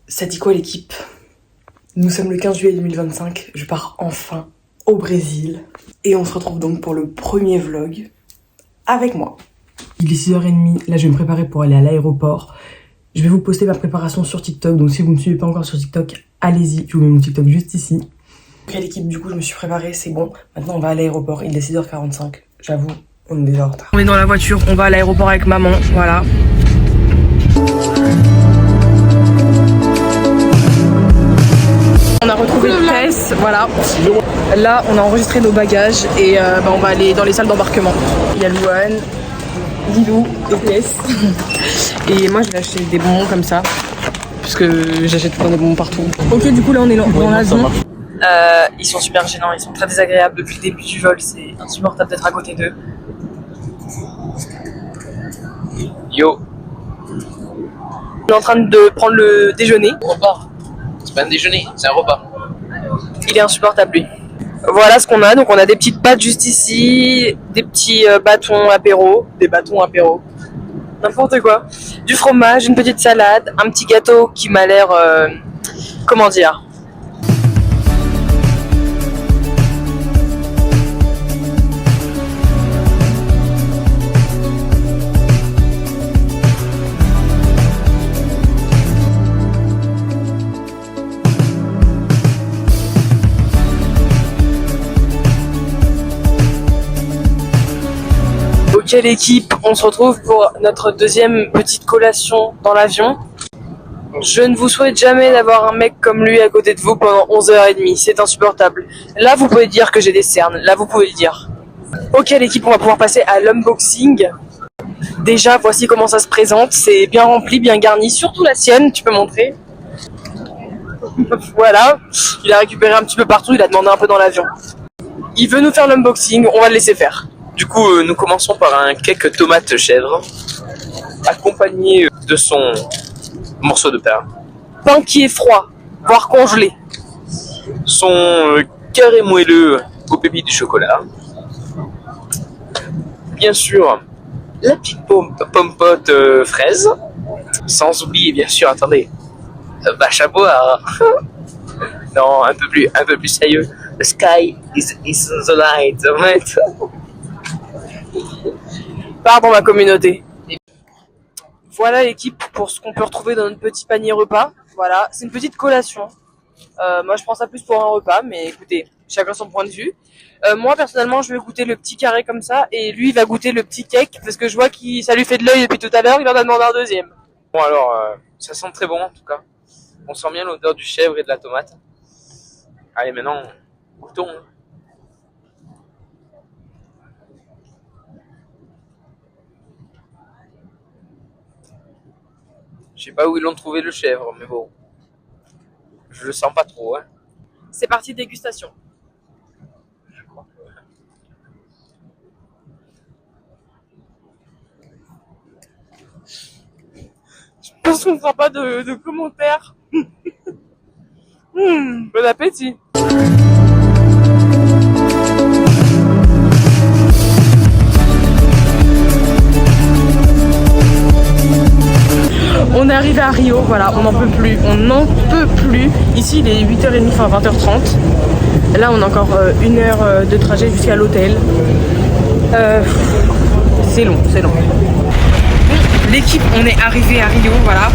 Ça dit quoi l'équipe? Nous sommes le 15 juillet 2025, je pars enfin au Brésil. Et on se retrouve donc pour le premier vlog avec moi. Il est 6h30, là je vais me préparer pour aller à l'aéroport. Je vais vous poster ma préparation sur TikTok, donc si vous ne me suivez pas encore sur TikTok, allez-y, je vous mets mon TikTok juste ici. Ok l'équipe, du coup je me suis préparée, c'est bon. Maintenant on va à l'aéroport, il est 6h45, j'avoue, on est déjà en retard. On est dans la voiture, on va à l'aéroport avec maman, voilà. On a retrouvé Tess, voilà. Là, on a enregistré nos bagages et on va aller dans les salles d'embarquement. Il y a Louane, Lilou et Tess. Et moi, je vais acheter des bonbons comme ça, puisque j'achète plein de bonbons partout. Ok, du coup, là, on est dans l'avion. Ils sont super gênants, ils sont très désagréables depuis le début du vol. C'est insupportable d'être à côté d'eux. Yo. Je suis en train de prendre le déjeuner. Repas. C'est pas un déjeuner, c'est un repas. Il est insupportable lui. Voilà ce qu'on a, donc on a des petites pâtes juste ici, des petits bâtons apéro, n'importe quoi, du fromage, une petite salade, un petit gâteau qui m'a l'air, comment dire. Ok l'équipe, on se retrouve pour notre deuxième petite collation dans l'avion. Je ne vous souhaite jamais d'avoir un mec comme lui à côté de vous pendant 11h30, c'est insupportable. Là vous pouvez dire que j'ai des cernes, là vous pouvez le dire. Ok l'équipe, on va pouvoir passer à l'unboxing. Déjà voici comment ça se présente, c'est bien rempli, bien garni, surtout la sienne, tu peux montrer. Voilà, il a récupéré un petit peu partout, il a demandé un peu dans l'avion. Il veut nous faire l'unboxing, on va le laisser faire. Du coup, nous commençons par un cake tomate chèvre, accompagné de son morceau de pain. Pain qui est froid, voire congelé. Son carré moelleux aux pépites du chocolat. Bien sûr, la petite pomme-pote fraise. Sans oublier, bien sûr, attendez, vache à boire. Non, un peu plus sérieux. The sky is the light, mate. Pardon ma communauté. Voilà l'équipe pour ce qu'on peut retrouver dans notre petit panier repas. Voilà, c'est une petite collation. Moi je prends ça plus pour un repas, mais écoutez, chacun son point de vue. Moi personnellement je vais goûter le petit carré comme ça, et lui il va goûter le petit cake, parce que je vois que ça lui fait de l'œil depuis tout à l'heure, il en a demandé un deuxième. Bon alors, ça sent très bon en tout cas. On sent bien l'odeur du chèvre et de la tomate. Allez maintenant, goûtons. Je sais pas où ils l'ont trouvé le chèvre, mais bon. Je le sens pas trop, hein. C'est parti, dégustation. Je pense qu'on ne fera pas de commentaires. Bon appétit. On est arrivé à Rio, voilà, on n'en peut plus, Ici il est 8h30, enfin 20h30. Là on a encore 1 heure de trajet jusqu'à l'hôtel. C'est long. L'équipe, on est arrivé à Rio, voilà.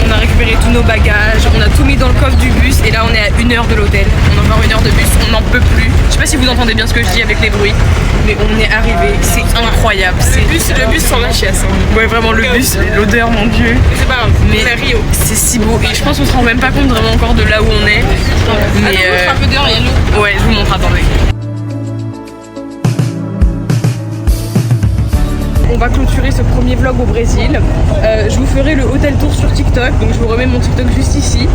On a récupéré tous nos bagages, on a tout mis dans le coffre du bus et là on est à 1 heure de l'hôtel. On a encore 1 heure de bus, on n'en peut plus. Je sais pas si vous entendez bien ce que je dis avec les bruits, mais on est arrivé, c'est incroyable. Le bus sans la chiasse. Hein. Ouais vraiment le bus, l'odeur mon dieu. C'est pas grave, mais on est à Rio. C'est si beau et je pense qu'on se rend même pas compte vraiment encore de là où on est. Mais je vous montre un peu dehors, il y a l'eau. Ouais, je vous montre, attendez. On va clôturer ce premier vlog au Brésil. Je vous ferai le hôtel tour sur TikTok, donc je vous remets mon TikTok juste ici.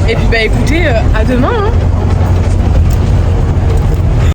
Et puis bah écoutez, à demain hein.